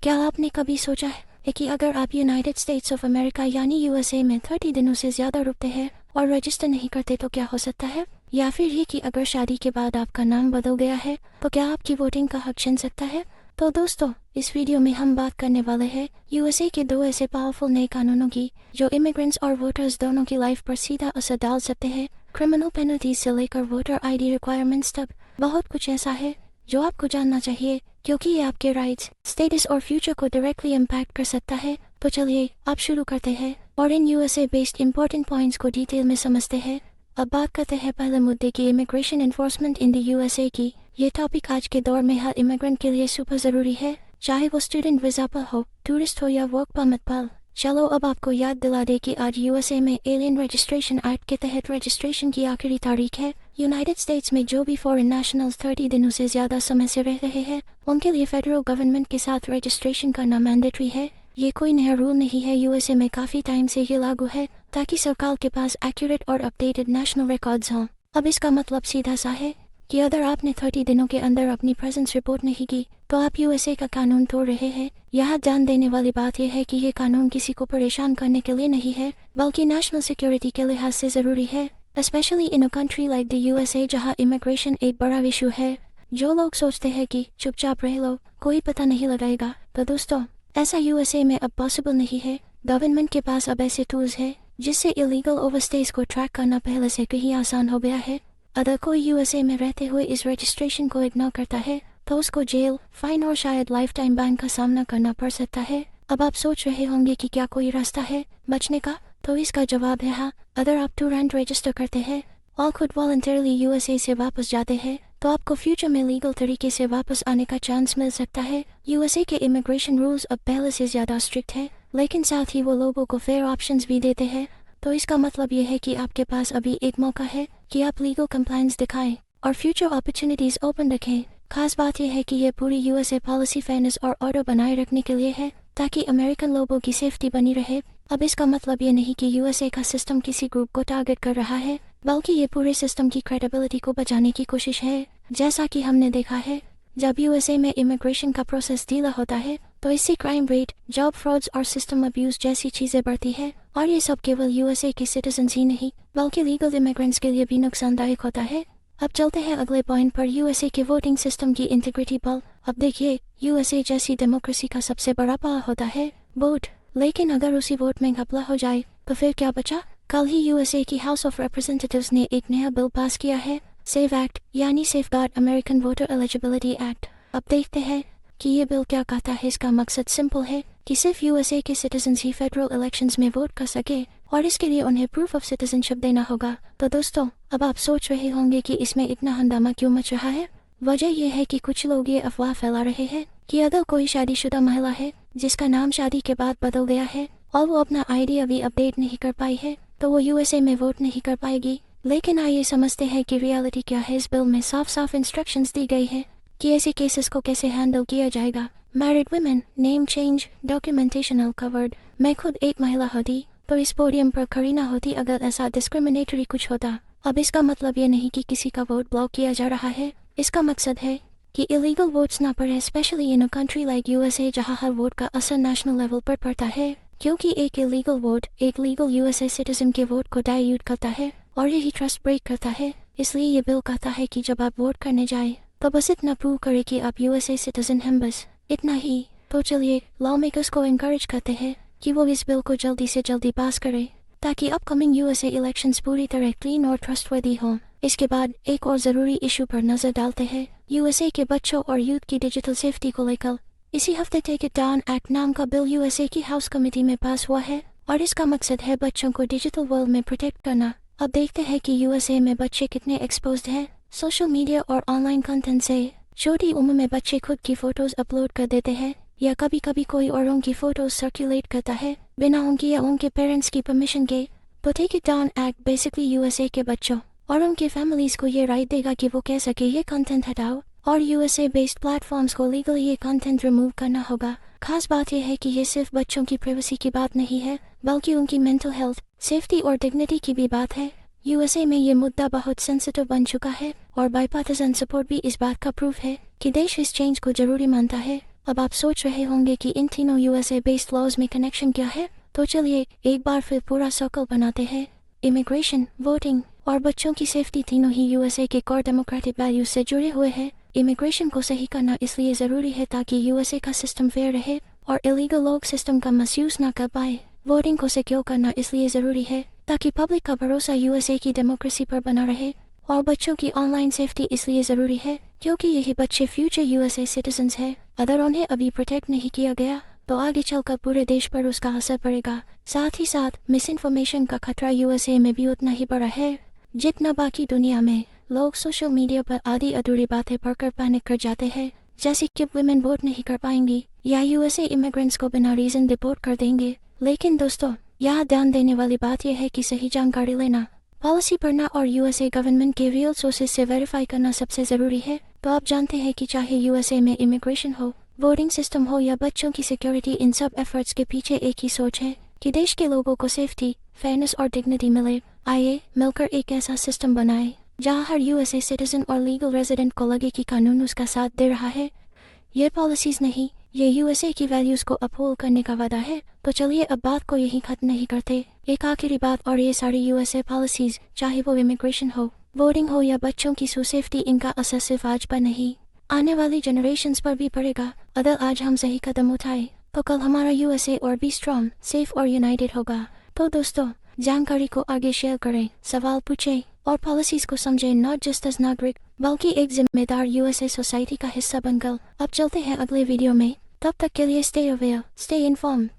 क्या आपने कभी सोचा है कि अगर आप यूनाइटेड स्टेट्स ऑफ अमेरिका यानी यूएसए में 30 दिनों से ज़्यादा रुकते हैं और रजिस्टर नहीं करते तो क्या हो सकता है? या फिर ये कि अगर शादी के बाद आपका नाम बदल गया है तो क्या आपकी वोटिंग का हक छिन सकता है? तो दोस्तों, इस वीडियो में हम बात करने वाले हैं यूएसए के 2 ऐसे पावरफुल नए कानूनों की जो इमिग्रेंट्स और वोटर्स दोनों की लाइफ पर सीधा असर डाल सकते हैं। क्रिमिनल पेनल्टीज से लेकर वोटर आईडी रिक्वायरमेंट्स तक बहुत कुछ ऐसा है जो आपको जानना चाहिए, क्योंकि ये आपके राइट्स, स्टेटस और फ्यूचर को डायरेक्टली इम्पैक्ट कर सकता है। तो चलिए आप शुरू करते हैं और in USA based important points को डिटेल में समझते हैं। अब बात करते हैं पहले मुद्दे की, immigration enforcement in the USA की। ये टॉपिक आज के दौर में हर इमिग्रेंट के लिए सुपर ज़रूरी है, चाहे वो स्टूडेंट वीज़ा पर हो, टूरिस्ट हो या वर्क परमिट पर। चलो अब आपको याद दिला दे कि आज यूएसए में एलियन रजिस्ट्रेशन एक्ट के तहत रजिस्ट्रेशन की आखिरी तारीख है। यूनाइटेड स्टेट्स में जो भी फॉरेन नेशनल्स 30 दिनों से ज़्यादा समय से रह रहे हैं उनके लिए फेडरल गवर्नमेंट के साथ रजिस्ट्रेशन करना मैंडेटरी है। ये कोई नया रूल नहीं है, यूएसए में काफ़ी टाइम से ये लागू है ताकि सरकार के पास एक्यूरेट और अपडेटेड नेशनल रिकॉर्ड्स हों। अब इसका मतलब सीधा सा है कि अगर आपने 30 दिनों के अंदर अपनी प्रेजेंस रिपोर्ट नहीं की तो आप यूएसए का कानून तोड़ रहे हैं। यहाँ ध्यान देने वाली बात यह है कि ये कानून किसी को परेशान करने के लिए नहीं है, बल्कि नेशनल सिक्योरिटी के लिहाज से ज़रूरी है, specially in a country like the USA जहाँ इमिग्रेशन एक बड़ा इशू है। जो लोग सोचते हैं कि चुपचाप रह लो, कोई पता नहीं लगाएगा, तो दोस्तों ऐसा यूएसए में अब पॉसिबल नहीं है। गवर्नमेंट के पास अब ऐसे टूल्स है जिससे इलीगल ओवरस्टेज को ट्रैक करना पहले से कहीं आसान हो गया है। अगर कोई यूएसए में रहते हुए इस रजिस्ट्रेशन को इग्नोर करता है तो उसको जेल, फाइन और शायद लाइफ टाइम बैन का सामना करना पड़ सकता है। अब आप सोच रहे होंगे कि क्या कोई रास्ता है बचने का, तो इसका जवाब है हाँ। अगर आप टूरेंट रजिस्टर करते हैं और खुद वॉलंटरली यूएसए से वापस जाते हैं तो आपको फ्यूचर में लीगल तरीके से वापस आने का चांस मिल सकता है। यूएसए के इमिग्रेशन रूल्स अब पहले से ज़्यादा स्ट्रिक्ट है, लेकिन साथ ही वो लोगों को फेयर ऑप्शंस भी देते हैं। तो इसका मतलब ये है कि आपके पास अभी एक मौका है कि आप लीगल कंप्लायंस दिखाएं और फ्यूचर अपॉर्चुनिटीज़ ओपन रखें। खास बात यह है कि ये पूरी यूएसए पॉलिसी फेयरनेस और ऑर्डर बनाए रखने के लिए है ताकि अमेरिकन लोगों की सेफ्टी बनी रहे। अब इसका मतलब ये नहीं कि यूएसए का सिस्टम किसी ग्रुप को टारगेट कर रहा है, बल्कि ये पूरे सिस्टम की क्रेडिबिलिटी को बचाने की कोशिश है। जैसा कि हमने देखा है, जब यूएसए में इमिग्रेशन का प्रोसेस ढीला होता है तो इससे क्राइम रेट, जॉब फ्रॉड्स और सिस्टम अब्यूज जैसी चीज़ें बढ़ती है, और ये सब केवल यूएसए के सिटीजन्स ही नहीं बल्कि लीगल इमिग्रेंट्स के लिए भी नुकसानदायक होता है। अब चलते हैं अगले पॉइंट पर, यूएसए के वोटिंग सिस्टम की इंटीग्रिटी पर। अब देखिए, यूएसए जैसी डेमोक्रेसी का सबसे बड़ा पावर होता है वोट, लेकिन अगर उसी वोट में घपला हो जाए तो फिर क्या बचा? कल ही यूएसए की हाउस ऑफ रिप्रेजेंटेटिव्स ने एक नया बिल पास किया है, सेव एक्ट यानी safeguard American voter eligibility act. अब देखते हैं कि ये बिल क्या कहता है। इसका मकसद सिंपल है कि सिर्फ यूएसए के सिटीजन्स ही फेडरल इलेक्शंस में वोट कर सके और इसके लिए उन्हें प्रूफ ऑफ सिटीजनशिप देना होगा। तो दोस्तों, अब आप सोच रहे होंगे कि इसमें इतना हंगामा क्यों मच रहा है। वजह यह है कि कुछ लोग ये अफवाह फैला रहे हैं कि अगर कोई शादीशुदा महिला है जिसका नाम शादी के बाद बदल गया है और वो अपना आईडी अभी अपडेट नहीं कर पाई है तो वो यूएसए में वोट नहीं कर पाएगी। लेकिन आइए समझते हैं कि रियलिटी क्या है। इस बिल में साफ साफ इंस्ट्रक्शंस दी गई है कि ऐसे केसेस को कैसे हैंडल किया जाएगा। Married women, name change, documentation covered. मैं खुद एक महिला होती तो इस पोडियम पर खड़ी ना होती अगर ऐसा डिस्क्रिमिनेटरी कुछ होता। अब इसका मतलब ये नहीं कि किसी का वोट ब्लॉक किया जा रहा है, इसका मकसद है कि इलीगल वोट्स ना पड़े, specially in a country like USA जहां हर वोट का असर नेशनल लेवल पर पड़ता है, क्योंकि एक इलीगल वोट एक लीगल यूएसए सिटीजन के वोट को डाइल्यूट करता है और यही ट्रस्ट ब्रेक करता है। इसलिए ये बिल कहता है कि जब आप वोट करने जाए तो बस इतना प्रूव करे कि आप यूएसए सिटीजन हैं, बस इतना ही। तो चलिए लॉ मेकर्स को इनकरेज करते हैं कि वो इस बिल को जल्दी से जल्दी पास करें ताकि अपकमिंग यूएसए इलेक्शंस पूरी तरह क्लीन और ट्रस्टवर्दी हों। इसके बाद एक और ज़रूरी इशू पर नज़र डालते हैं, यूएसए के बच्चों और यूथ की डिजिटल सेफ्टी को लेकर। इसी हफ्ते टेक इट डाउन एक्ट नाम का बिल यूएसए की हाउस कमेटी में पास हुआ है और इसका मकसद है बच्चों को डिजिटल वर्ल्ड में प्रोटेक्ट करना। अब देखते हैं कि यूएसए में बच्चे कितने एक्सपोज्ड हैं सोशल मीडिया और ऑनलाइन कंटेंट से। छोटी उम्र में बच्चे खुद की फ़ोटोज़ अपलोड कर देते हैं या कभी कभी कोई औरों की फ़ोटोज़ सर्कुलेट करता है बिना उनकी या उनके पेरेंट्स की परमिशन के। तो take it down act basically USA के बच्चों और उनके फैमिलीज़ को ये राइट देगा कि वो कह सके ये कंटेंट हटाओ, और यूएसए बेस्ड प्लेटफॉर्म्स को लीगली ये कंटेंट रिमूव करना होगा। खास बात यह है कि ये सिर्फ बच्चों की प्राइवेसी की बात नहीं है बल्कि उनकी मेंटल हेल्थ, सेफ्टी और डिग्निटी की भी बात है। यूएसए में ये मुद्दा बहुत सेंसिटिव बन चुका है और बाईपार्टिसन सपोर्ट भी इस बात का प्रूफ है कि देश इस चेंज को जरूरी मानता है। अब आप सोच रहे होंगे कि इन तीनों यूएसए बेस्ड लॉज में कनेक्शन क्या है, तो चलिए एक बार फिर पूरा सर्कल बनाते हैं। इमिग्रेशन, वोटिंग और बच्चों की सेफ्टी तीनों ही यूएसए के कोर डेमोक्रेटिक वैल्यूज से जुड़े हुए हैं। इमिग्रेशन को सही करना इसलिए ज़रूरी है ताकि यूएसए का सिस्टम फेयर रहे और इलीगल लोग सिस्टम का मिसयूज ना कर पाए। वोटिंग को सिक्योर करना इसलिए ज़रूरी है ताकि पब्लिक का भरोसा यूएसए की डेमोक्रेसी पर बना रहे। और बच्चों की ऑनलाइन सेफ्टी इसलिए ज़रूरी है क्योंकि यही बच्चे फ्यूचर यूएसए सिटीजन्स हैं। अगर उन्हें अभी प्रोटेक्ट नहीं किया गया तो आगे चलकर पूरे देश पर उसका असर पड़ेगा। साथ ही साथ मिस इन्फॉर्मेशन का खतरा यूएसए में भी उतना ही बड़ा है जितना बाकी दुनिया में। लोग सोशल मीडिया पर आधी अधूरी बातें पढ़कर पैनिक कर जाते हैं, जैसे कि वुमेन वोट नहीं कर पाएंगी या यूएसए इमिग्रेंट्स को बिना रीजन डिपोर्ट कर देंगे। लेकिन दोस्तों, यहाँ ध्यान देने वाली बात यह है कि सही जानकारी लेना, पॉलिसी पढ़ना और यूएसए गवर्नमेंट के रियल सोर्सेज से वेरीफाई करना सबसे ज़रूरी है। तो आप जानते हैं कि चाहे यूएसए में इमिग्रेशन हो, वोटिंग सिस्टम हो या बच्चों की सिक्योरिटी, इन सब एफर्ट्स के पीछे एक ही सोच है कि देश के लोगों को सेफ्टी, फेयरनेस और डिग्निटी मिले। आइए मिलकर एक ऐसा सिस्टम बनाए जहां हर यूएसए सिटीजन और लीगल रेजिडेंट को लगे कि कानून उसका साथ दे रहा है। ये पॉलिसीज नहीं, ये यूएसए की वैल्यूज को अपहोल्ड करने का वादा है। तो चलिए अब बात को यहीं खत्म नहीं करते। एक आखिरी बात, और ये सारी यूएसए पॉलिसीज, चाहे वो इमिग्रेशन हो, वोटिंग हो या बच्चों की सेफ्टी, इनका असर सिर्फ आज पर नहीं, आने वाली जनरेशन्स पर भी पड़ेगा। अगर आज हम सही कदम उठाए तो कल हमारा यूएसए और भी स्ट्रॉन्ग, सेफ और यूनाइटेड होगा। तो दोस्तों, जानकारी को आगे शेयर करें, सवाल पूछें और पॉलिसीज को समझें, नॉट जस्ट एज नागरिक बल्कि एक जिम्मेदार यूएसए सोसाइटी का हिस्सा बनकर। अब चलते हैं अगले वीडियो में। तब तक के लिए स्टे अवेयर, स्टे इन्फॉर्म्ड।